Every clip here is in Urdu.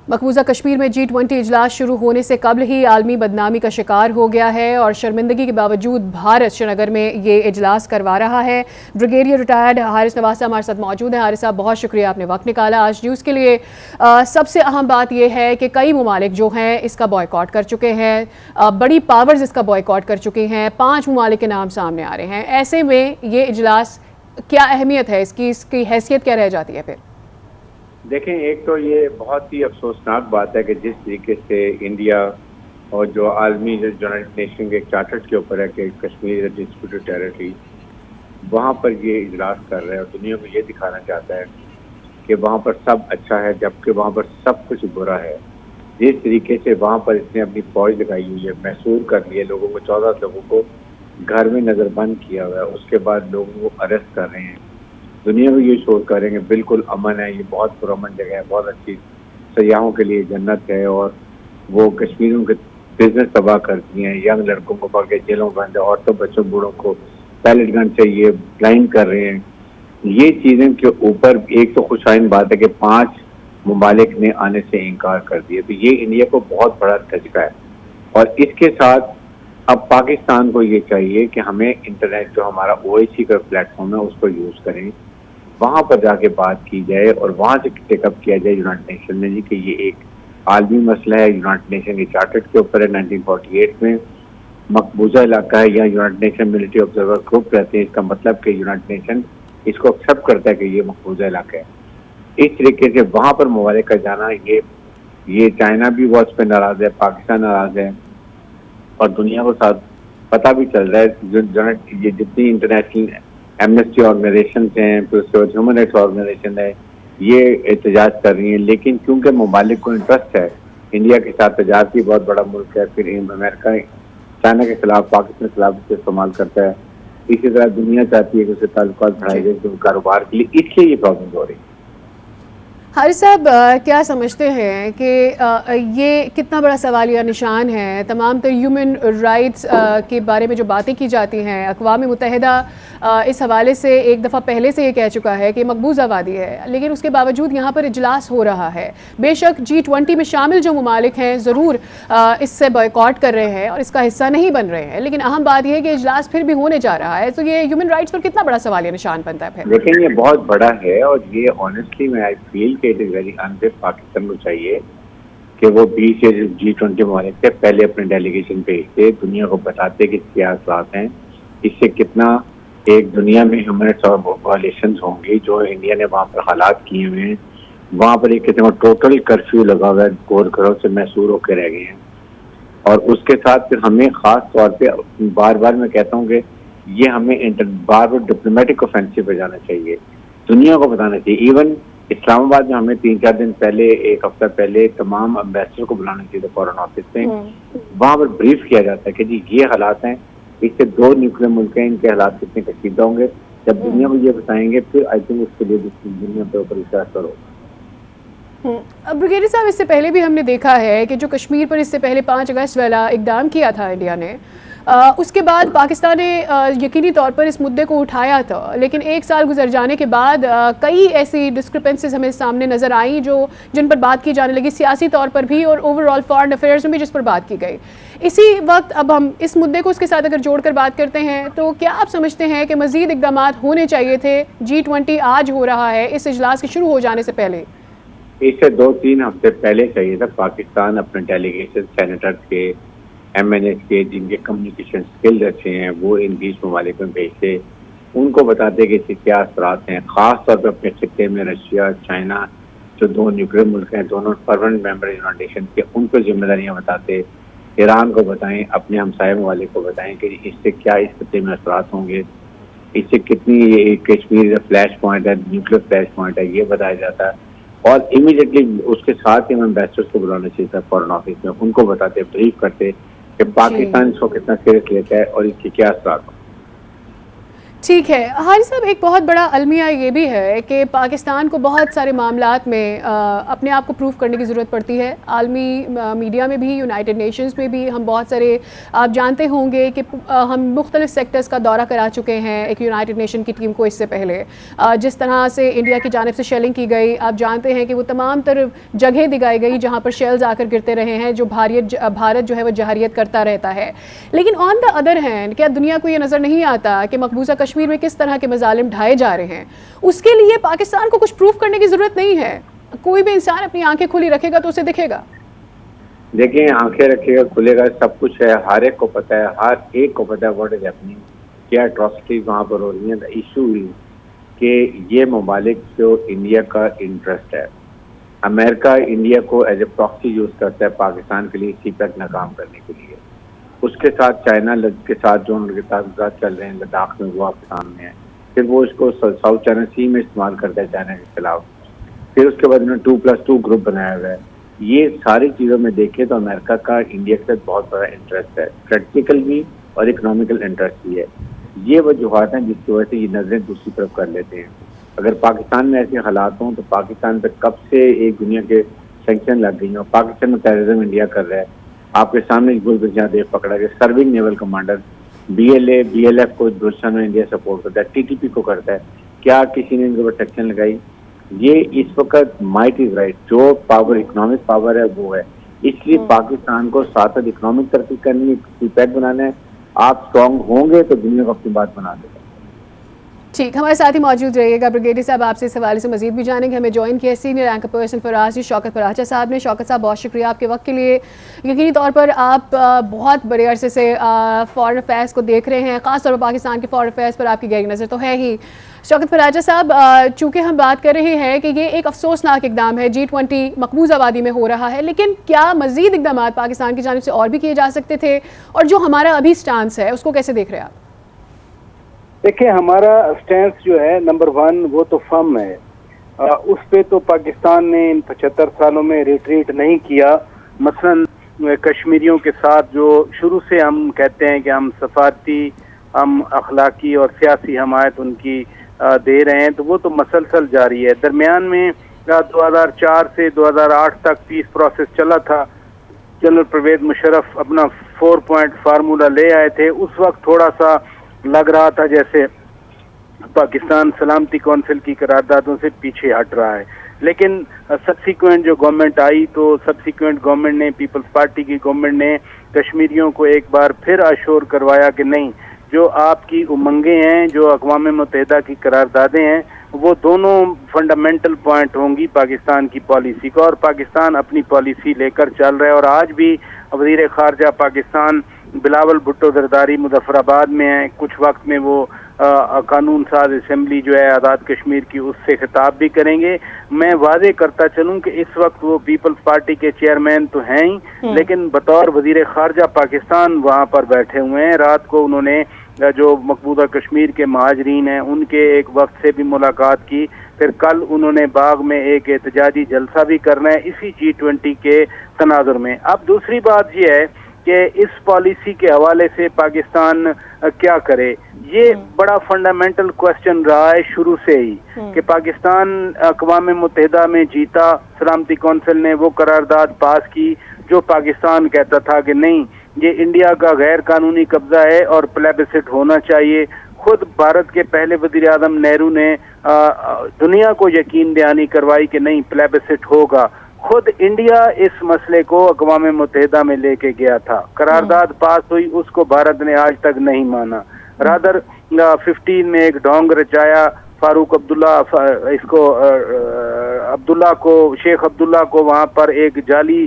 مقبوضہ کشمیر میں G20 اجلاس شروع ہونے سے قبل ہی عالمی بدنامی کا شکار ہو گیا ہے اور شرمندگی کے باوجود بھارت شری نگر میں یہ اجلاس کروا رہا ہے۔ بریگیڈیئر ریٹائرڈ حارث نواز صاحب ہمارے ساتھ موجود ہیں۔ حارث صاحب بہت شکریہ، آپ نے وقت نکالا آج نیوز کے لیے۔ سب سے اہم بات یہ ہے کہ کئی ممالک جو ہیں اس کا بائیکاٹ کر چکے ہیں، بڑی پاورز اس کا بائیکاٹ کر چکی ہیں، 5 ممالک کے نام سامنے آ رہے ہیں۔ ایسے میں یہ اجلاس کیا اہمیت ہے اس کی حیثیت کیا رہ جاتی ہے پھر؟ دیکھیں، ایک تو یہ بہت ہی افسوسناک بات ہے کہ جس طریقے سے انڈیا اور جو عالمی یونائٹڈ نیشن کے چارٹر کے اوپر ہے کہ کشمیر ڈسپیوٹڈ ٹیریٹری، وہاں پر یہ اجلاس کر رہے ہیں اور دنیا کو یہ دکھانا چاہتا ہے کہ وہاں پر سب اچھا ہے جبکہ وہاں پر سب کچھ برا ہے۔ جس طریقے سے وہاں پر اس نے اپنی فوج لگائی ہوئی ہے، محصور کر لیے لوگوں کو، 14 لوگوں کو گھر میں نظر بند کیا ہوا ہے، اس کے بعد لوگوں کو اریسٹ کر رہے ہیں۔ دنیا میں یہ شور کریں گے بالکل امن ہے، یہ بہت پرامن جگہ ہے، بہت اچھی سیاحوں کے لیے جنت ہے، اور وہ کشمیریوں کے بزنس تباہ کرتی ہیں، ینگ لڑکوں کو پکڑ کے جیلوں بند ہے، عورتوں بچوں بوڑھوں کو پیلٹ گن سے یہ بلائنڈ کر رہے ہیں۔ یہ چیزیں کے اوپر ایک تو خوشائن بات ہے کہ 5 ممالک نے آنے سے انکار کر دیا، تو یہ انڈیا کو بہت بڑا دھچکا ہے۔ اور اس کے ساتھ اب پاکستان کو یہ چاہیے کہ ہمیں انٹرنیٹ جو ہمارا OIC کا پلیٹ فارم ہے اس کو یوز کریں، وہاں پر جا کے بات کی جائے اور وہاں سے ٹیک اپ کیا جائے یونائٹڈ نیشن میں، جی کہ یہ ایک عالمی مسئلہ ہے، یونائٹڈ نیشن کے چارٹر کے اوپر ہے، 1948 میں مقبوضہ علاقہ ہے یا United nation military observer group کہتے ہیں، اس کا مطلب کہ یونائٹڈ نیشن اس کو ایکسیپٹ کرتا ہے کہ یہ مقبوضہ علاقہ ہے۔ اس طریقے سے وہاں پر ممالک کا جانا، یہ چائنا بھی بہت پہ ناراض ہے، پاکستان ناراض ہے، اور دنیا کو ساتھ پتہ بھی چل رہا ہے یہ جتنی انٹرنیشنل ایمنسٹی آرگنائزیشنز ہیں، پھر اس کے بعد ہیومن رائٹس آرگنائزیشن ہے، یہ احتجاج کر رہی ہیں، لیکن کیونکہ ممالک کو انٹرسٹ ہے انڈیا کے ساتھ، تجارت بھی بہت بڑا ملک ہے، پھر امریکہ چائنا کے خلاف، پاکستان کے خلاف اس کا استعمال کرتا ہے، اسی طرح دنیا چاہتی ہے کہ اس سے تعلقات بڑھائے جائے کاروبار کے لیے، اس لیے یہ پرابلم ہو رہی ہے۔ حارث صاحب کیا سمجھتے ہیں کہ یہ کتنا بڑا سوالیہ نشان ہے؟ تمام تر ہیومن رائٹس کے بارے میں جو باتیں کی جاتی ہیں، اقوام متحدہ اس حوالے سے ایک دفعہ پہلے سے یہ کہہ چکا ہے کہ مقبوضہ وادی ہے، لیکن اس کے باوجود یہاں پر اجلاس ہو رہا ہے۔ بے شک G20 میں شامل جو ممالک ہیں ضرور اس سے بائیکاٹ کر رہے ہیں اور اس کا حصہ نہیں بن رہے ہیں، لیکن اہم بات یہ ہے کہ اجلاس پھر بھی ہونے جا رہا ہے، تو یہ ہیومن رائٹس پر کتنا بڑا سوالیہ نشان بنتا ہے پھر؟ لیکن یہ بہت بڑا ہے، اور یہ آنیسٹلی میں آئی فیل کہ it is very unfair. Pakistan کو چاہیے کہ وہ 20 یا G20 ممالک سے پہلے اپنے ڈیلیگیشن بھیجتے، دنیا کو بتاتے کہ کیا اثرات ہیں، اس سے کتنا ایک دنیا میں ہیومن رائٹس وائلیشنز ہوں گی جو انڈیا نے وہاں پر حالات کیے ہوئے ہیں۔ وہاں پر ایک قسم کا ٹوٹل کرفیو لگا ہوا ہے، گور گھروں سے محصور ہو کے رہ گئے ہیں، اور اس کے ساتھ پھر ہمیں خاص طور پہ بار بار میں کہتا ہوں کہ یہ ہمیں بار بار ڈپلومیٹک اوفینسو پہ جانا چاہیے، دنیا کو بتانا چاہیے۔ ایون اسلام آباد میں ہمیں 3-4 دن پہلے، ایک ہفتہ پہلے تمام امبیسڈر کو بلانا چاہیے فورن آفس میں، وہاں پر بریف کیا جاتا ہے کہ جی یہ حالات ہیں، اس سے 2 نیوکلیر ملک ہیں، ان کے حالات کتنے کشیدہ ہوں گے۔ جب دنیا کو یہ بتائیں گے پھر آئی تھنک اس کے لیے دنیا پہ اوپر اس کا اثر ہوگا۔ بریگیڈیئر صاحب، اس سے پہلے بھی ہم نے دیکھا ہے کہ جو کشمیر پر اس سے پہلے 5 اگست والا اقدام کیا تھا انڈیا نے، اس کے بعد پاکستان نے یقینی طور پر اس مدعے کو اٹھایا تھا، لیکن 1 سال گزر جانے کے بعد کئی ایسی ڈسکرپنسیز ہمیں سامنے نظر آئیں جن پر بات کی جانے لگی، سیاسی طور پر بھی اور اوور آل فارن افیئرز میں بھی جس پر بات کی گئی۔ اسی وقت اب ہم اس مدعے کو اس کے ساتھ اگر جوڑ کر بات کرتے ہیں تو کیا آپ سمجھتے ہیں کہ مزید اقدامات ہونے چاہیے تھے؟ G20 آج ہو رہا ہے، اس اجلاس کے شروع ہو جانے سے پہلے اس سے 2-3 ہفتے پہلے چاہیے تھا پاکستان اپنے ڈیلیگیشن سینیٹرز کے، MNS کے، جن کے کمیونیکیشن اسکلز اچھے ہیں، وہ ان 20 ممالک میں بھیجتے، ان کو بتاتے کہ اس کے کیا اثرات ہیں، خاص طور پہ اپنے خطے میں رشیا، چائنا جو 2 نیوکلیر ملک ہیں، دونوں پرماننٹ ممبر یونائٹڈ نیشن کے، ان کو ذمہ داریاں بتاتے، ایران کو بتائیں، اپنے ہمسائے ممالک کو بتائیں کہ اس سے کیا اس خطے میں اثرات ہوں گے، اس سے کتنی یہ کشمیر فلیش پوائنٹ ہے، نیوکلیر فلیش پوائنٹ ہے، یہ بتایا جاتا ہے۔ اور امیڈیٹلی اس کے ساتھ ہی ہم امبیسڈرس کو بلانا چاہیے تھا فورن آفس میں، ان کو بتاتے، بریف کرتے کہ پاکستان اس کو کتنا سیریس لیتا ہے اور اس کے کیا اثرات ہوں۔ ٹھیک ہے حاجی صاحب، ایک بہت بڑا المیہ یہ بھی ہے کہ پاکستان کو بہت سارے معاملات میں اپنے آپ کو پروف کرنے کی ضرورت پڑتی ہے. عالمی میڈیا میں بھی، یونائٹڈ نیشنز میں بھی ہم بہت سارے، آپ جانتے ہوں گے کہ ہم مختلف سیکٹرز کا دورہ کرا چکے ہیں ایک یونائٹڈ نیشن کی ٹیم کو. اس سے پہلے جس طرح سے انڈیا کی جانب سے شیلنگ کی گئی، آپ جانتے ہیں کہ وہ تمام تر جگہیں دکھائی گئی جہاں پر شیلز آ کر گرتے رہے ہیں، جو بھارت جو ہے وہ جہریت کرتا رہتا ہے. لیکن آن دا ادر ہینڈ کیا دنیا کو یہ نظر نہیں آتا کہ مقبوضہ کشمیر میں کس طرح کے مظالم ڈھائے جا رہے ہیں؟ اس کے لیے پاکستان کو کچھ پروف کرنے کی ضرورت نہیں ہے. کوئی بھی انسان اپنی آنکھیں کھلی رکھے گا تو اسے دکھے گا. دیکھیں، آنکھیں رکھے گا، کھلے گا، سب کچھ ہے. ہر ایک کو پتا ہے، ہر ایک کو پتا ہے واٹ از ہیپننگ، کیا اٹراسٹیز وہاں پر ہو رہی ہیں. ایشو کہ یہ ممالک جو انڈیا کا انٹرسٹ ہے، امریکہ انڈیا کو ایز اے پراکسی یوز کرتا ہے پاکستان کے لیے سی پیک ناکام کرنے کے لیے. اس کے ساتھ چائنا کے ساتھ جو ان کے تعلقات چل رہے ہیں لداخ میں، وہ آپ کے سامنے ہیں. پھر وہ اس کو ساؤتھ چائنا سی میں استعمال کرتا ہے چائنا کے خلاف. پھر اس کے بعد انہوں نے 2+2 گروپ بنایا ہوا ہے. یہ ساری چیزوں میں دیکھیں تو امریکہ کا انڈیا کے ساتھ بہت بڑا انٹرسٹ ہے، اسٹریٹجیکل بھی اور اکنامیکل انٹرسٹ بھی ہے. یہ وجوہات ہیں جس کی وجہ سے یہ نظریں دوسری طرف کر لیتے ہیں. اگر پاکستان میں ایسے حالات ہوں تو پاکستان پہ کب سے ایک دنیا کے سینکشن لگ گئی ہیں، اور پاکستان میں ٹیررزم انڈیا کر رہا ہے. آپ کے سامنے گلبرجاں دیو پکڑا گیا، سرونگ نیول کمانڈر. BLF کو بلوچستان میں انڈیا سپورٹ کرتا ہے، TTP کو کرتا ہے. کیا کسی نے ان کے اوپر سیکشن لگائی؟ یہ اس وقت مائٹ از رائٹ، جو پاور اکنامک پاور ہے وہ ہے. اس لیے پاکستان کو ساتھ اکنامک ترقی کرنی ہے، سی پیک بنانا ہے. آپ اسٹرانگ ہوں گے تو دنیا کو اپنی بات بنا دے گا. ٹھیک، ہمارے ساتھ ہی موجود رہیے گا. بریگیڈیئر صاحب، آپ سے اس حوالے سے مزید بھی جانیں گے. ہمیں جوائن کیا سینئر رینک پرسن فراز شوکت پراچا صاحب نے. شوکت صاحب، بہت شکریہ آپ کے وقت کے لیے. یقینی طور پر آپ بہت بڑے عرصے سے فارن افیئرس کو دیکھ رہے ہیں، خاص طور پر پاکستان کے فارن افیئرس پر آپ کی گہری نظر تو ہے ہی. شوکت پراچا صاحب، چونکہ ہم بات کر رہے ہیں کہ یہ ایک افسوسناک اقدام ہے، G20 مقبوضہ وادی میں ہو رہا ہے، لیکن کیا مزید اقدامات پاکستان کی جانب سے اور بھی کیے جا سکتے تھے؟ اور جو ہمارا ابھی سٹانس ہے اس کو کیسے دیکھ رہے ہیں آپ؟ دیکھیں، ہمارا سٹینس جو ہے نمبر 1 وہ تو فرم ہے. اس پہ تو پاکستان نے ان 75 سالوں میں ریٹریٹ نہیں کیا. مثلا کشمیریوں کے ساتھ جو شروع سے ہم کہتے ہیں کہ ہم سفارتی، ہم اخلاقی اور سیاسی حمایت ان کی دے رہے ہیں، تو وہ تو مسلسل جاری ہے. درمیان میں 2004 سے 2008 تک پیس پروسیس چلا تھا. جنرل پرویز مشرف اپنا 4 پوائنٹ فارمولا لے آئے تھے. اس وقت تھوڑا سا لگ رہا تھا جیسے پاکستان سلامتی کونسل کی قراردادوں سے پیچھے ہٹ رہا ہے. لیکن سبسیکوینٹ جو گورنمنٹ آئی تو سبسیکوینٹ گورنمنٹ نے، پیپلز پارٹی کی گورنمنٹ نے کشمیریوں کو ایک بار پھر اشور کروایا کہ نہیں، جو آپ کی امنگیں ہیں، جو اقوام متحدہ کی قراردادیں ہیں، وہ دونوں فنڈامنٹل پوائنٹ ہوں گی پاکستان کی پالیسی کا. اور پاکستان اپنی پالیسی لے کر چل رہا ہے. اور آج بھی وزیر خارجہ پاکستان بلاول بھٹو زرداری مظفر آباد میں ہیں. کچھ وقت میں وہ قانون ساز اسمبلی جو ہے آزاد کشمیر کی، اس سے خطاب بھی کریں گے. میں واضح کرتا چلوں کہ اس وقت وہ پیپلز پارٹی کے چیئرمین تو ہیں ہی، لیکن بطور وزیر خارجہ پاکستان وہاں پر بیٹھے ہوئے ہیں. رات کو انہوں نے جو مقبوضہ کشمیر کے مہاجرین ہیں ان کے ایک وقت سے بھی ملاقات کی. پھر کل انہوں نے باغ میں ایک احتجاجی جلسہ بھی کرنا ہے اسی G20 کے تناظر میں. اب دوسری بات یہ ہے کہ اس پالیسی کے حوالے سے پاکستان کیا کرے. یہ بڑا فنڈامنٹل کوسچن رہا ہے شروع سے ہی کہ پاکستان اقوام متحدہ میں جیتا، سلامتی کونسل نے وہ قرارداد پاس کی جو پاکستان کہتا تھا کہ نہیں، یہ انڈیا کا غیر قانونی قبضہ ہے اور پلیبسٹ ہونا چاہیے. خود بھارت کے پہلے وزیر اعظم نہرو نے دنیا کو یقین دہانی کروائی کہ نہیں، پلیبسٹ ہوگا. خود انڈیا اس مسئلے کو اقوام متحدہ میں لے کے گیا تھا، قرارداد پاس ہوئی، اس کو بھارت نے آج تک نہیں مانا. رادر 15 میں ایک ڈھونگ رچایا، فاروق شیخ عبداللہ کو وہاں پر ایک جعلی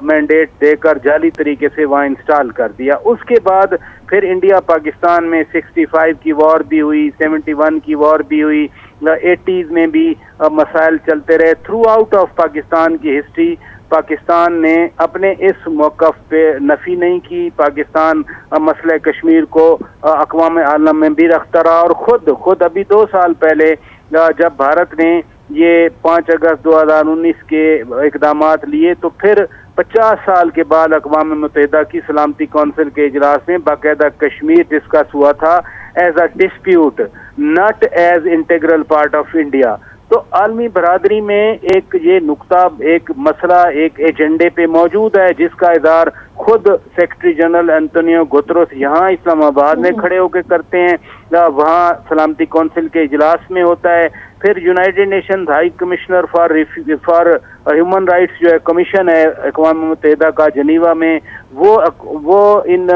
مینڈیٹ دے کر جعلی طریقے سے وہاں انسٹال کر دیا. اس کے بعد پھر انڈیا پاکستان میں 65 کی وار بھی ہوئی، 71 کی وار بھی ہوئی، 80s میں بھی مسائل چلتے رہے. تھرو آؤٹ آف پاکستان کی ہسٹری پاکستان نے اپنے اس موقف پہ نفی نہیں کی. پاکستان مسئلہ کشمیر کو اقوام عالم میں بھی رکھتا رہا. اور خود ابھی 2 سال پہلے جب بھارت نے یہ 5 اگست 2019 کے اقدامات لیے تو پھر 50 سال کے بعد اقوام متحدہ کی سلامتی کونسل کے اجلاس میں باقاعدہ کشمیر ڈسکس ہوا تھا. As a dispute not as integral part of India. تو عالمی برادری میں ایک یہ نقطہ، ایک مسئلہ ایک ایجنڈے پہ موجود ہے جس کا اظہار خود سیکرٹری جنرل انتونیو گوتروس یہاں اسلام آباد میں کھڑے ہو کے کرتے ہیں، وہاں سلامتی کونسل کے اجلاس میں ہوتا ہے. پھر United nations high commissioner for human rights جو ہے کمیشن ہے اقوام متحدہ کا جنیوا میں، وہ ان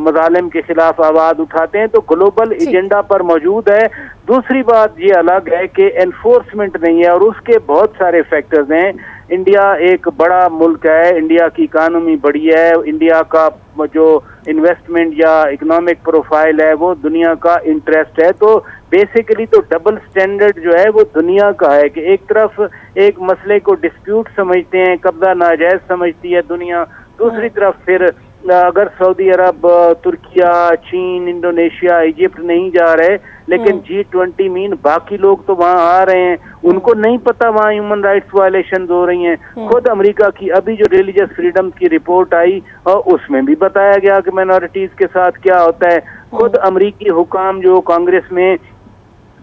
مظالم کے خلاف آواز اٹھاتے ہیں. تو گلوبل ایجنڈا پر موجود ہے. دوسری بات یہ الگ ہے کہ انفورسمنٹ نہیں ہے، اور اس کے بہت سارے فیکٹرز ہیں. انڈیا ایک بڑا ملک ہے، انڈیا کی اکانومی بڑی ہے، انڈیا کا جو انویسٹمنٹ یا اکنامک پروفائل ہے وہ دنیا کا انٹرسٹ ہے. تو بیسیکلی تو ڈبل سٹینڈرڈ جو ہے وہ دنیا کا ہے کہ ایک طرف ایک مسئلے کو ڈسپیوٹ سمجھتے ہیں، قبضہ ناجائز سمجھتی ہے دنیا، دوسری طرف پھر اگر سعودی عرب، ترکیہ، چین، انڈونیشیا، ایجپٹ نہیں جا رہے لیکن G20 مین باقی لوگ تو وہاں آ رہے ہیں، ان کو نہیں پتا وہاں ہیومن رائٹس وائلیشن ہو رہی ہیں. خود امریکہ کی ابھی جو ریلیجس فریڈم کی رپورٹ آئی اور اس میں بھی بتایا گیا کہ مائنورٹیز کے ساتھ کیا ہوتا ہے. خود امریکی حکام جو کانگریس میں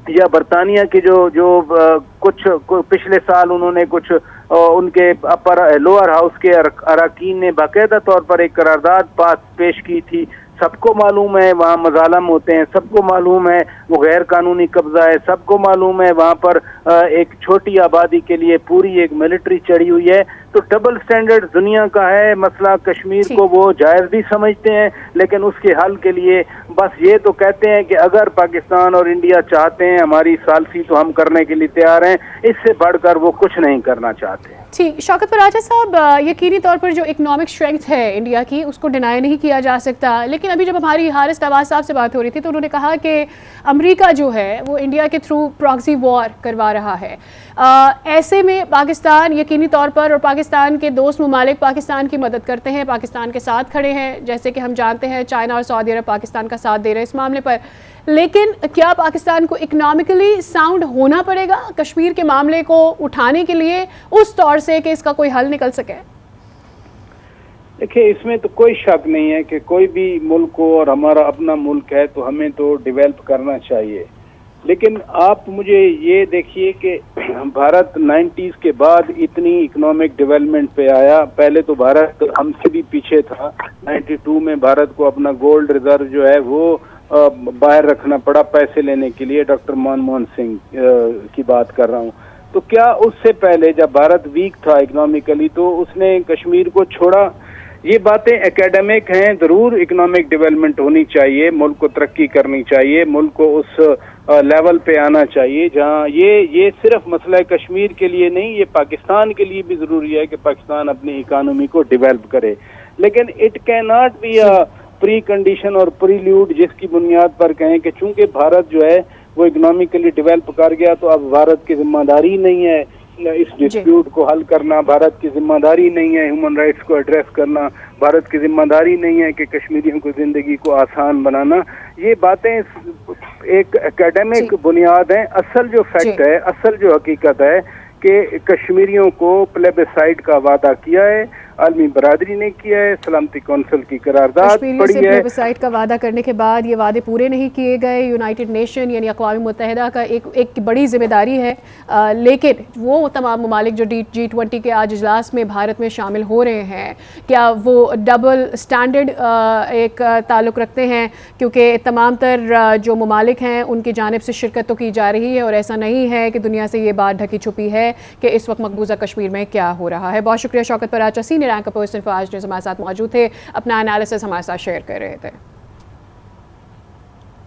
یا برطانیہ کے جو کچھ پچھلے سال انہوں نے کچھ ان کے اپر لوور ہاؤس کے اراکین نے باقاعدہ طور پر ایک قرارداد پیش کی تھی. سب کو معلوم ہے وہاں مظالم ہوتے ہیں، سب کو معلوم ہے وہ غیر قانونی قبضہ ہے، سب کو معلوم ہے وہاں پر ایک چھوٹی آبادی کے لیے پوری ایک ملٹری چڑھی ہوئی ہے. تو ڈبل سٹینڈرڈ دنیا کا ہے. مسئلہ کشمیر کو وہ جائز بھی سمجھتے ہیں لیکن اس کے حل کے لیے بس یہ تو کہتے ہیں کہ اگر پاکستان اور انڈیا چاہتے ہیں ہماری ثالثی تو ہم کرنے کے لیے تیار ہیں، اس سے بڑھ کر وہ کچھ نہیں کرنا چاہتے. ٹھیک. شوکت پراجا صاحب، یقینی طور پر جو اکنامک اسٹرینتھ ہے انڈیا کی اس کو ڈینائی نہیں کیا جا سکتا، لیکن ابھی جب ہماری حارث نواز صاحب سے بات ہو رہی تھی تو انہوں نے کہا کہ امریکہ جو ہے وہ انڈیا کے تھرو پراکسی وار کروا رہا ہے. ایسے میں پاکستان یقینی طور پر، اور پاکستان کے دوست ممالک پاکستان کی مدد کرتے ہیں، پاکستان کے ساتھ کھڑے ہیں، جیسے کہ ہم جانتے ہیں چائنا اور سعودی عرب پاکستان کا ساتھ دے رہے ہیں اس معاملے پر. لیکن کیا پاکستان کو اکنامکلی ساؤنڈ ہونا پڑے گا کشمیر کے معاملے کو اٹھانے کے لیے اس طور سے کہ اس کا کوئی حل نکل سکے؟ دیکھیں اس میں تو کوئی شک نہیں ہے کہ کوئی بھی ملک ہو اور ہمارا اپنا ملک ہے تو ہمیں تو ڈیولپ کرنا چاہیے. لیکن آپ مجھے یہ دیکھیے کہ بھارت 90s کے بعد اتنی اکنامک ڈیولپمنٹ پہ آیا. پہلے تو بھارت ہم سے بھی پیچھے تھا. 92 میں بھارت کو اپنا گولڈ ریزرو جو ہے وہ باہر رکھنا پڑا پیسے لینے کے لیے. ڈاکٹر منموہن سنگھ کی بات کر رہا ہوں. تو کیا اس سے پہلے جب بھارت ویک تھا اکنامکلی تو اس نے کشمیر کو چھوڑا؟ یہ باتیں اکیڈمک ہیں. ضرور اکنامک ڈیولپمنٹ ہونی چاہیے، ملک کو ترقی کرنی چاہیے، ملک کو اس لیول پہ آنا چاہیے جہاں یہ صرف مسئلہ کشمیر کے لیے نہیں، یہ پاکستان کے لیے بھی ضروری ہے کہ پاکستان اپنی اکانومی کو ڈیولپ کرے. لیکن it can not be precondition اور پریلیوڈ جس کی بنیاد پر کہیں کہ چونکہ بھارت جو ہے وہ اکنامکلی ڈیولپ کر گیا تو اب بھارت کی ذمہ داری نہیں ہے اس ڈسپیوٹ کو حل کرنا، بھارت کی ذمہ داری نہیں ہے ہیومن رائٹس کو ایڈریس کرنا، بھارت کی ذمہ داری نہیں ہے کہ کشمیریوں کو زندگی کو آسان بنانا. یہ باتیں ایک اکیڈمک بنیاد ہیں. اصل جو فیکٹ ہے، اصل جو حقیقت ہے کہ کشمیریوں کو پلیبسائٹ کا وعدہ کیا ہے، عالمی برادری نے کیا ہے، سلامتی کونسل کی قرارداد پڑی ہے. پلیبسائٹ کا وعدہ کرنے کے بعد یہ وعدے پورے نہیں کیے گئے. یونائٹڈ نیشن یعنی اقوام متحدہ کا ایک بڑی ذمہ داری ہے، لیکن وہ تمام ممالک جو G20 کے آج اجلاس میں بھارت میں شامل ہو رہے ہیں کیا وہ ڈبل سٹینڈرڈ ایک تعلق رکھتے ہیں؟ کیونکہ تمام تر جو ممالک ہیں ان کی جانب سے شرکت تو کی جا رہی ہے اور ایسا نہیں ہے کہ دنیا سے یہ بات ڈھکی چھپی ہے کہ اس وقت مقبوضہ کشمیر میں کیا ہو رہا ہے. بہت شکریہ شوکت Praja, senior anchor person for آج نیوز ہمارے ساتھ موجود تھے، اپنا انالیسس ہمارے ساتھ شیئر کر رہے تھے.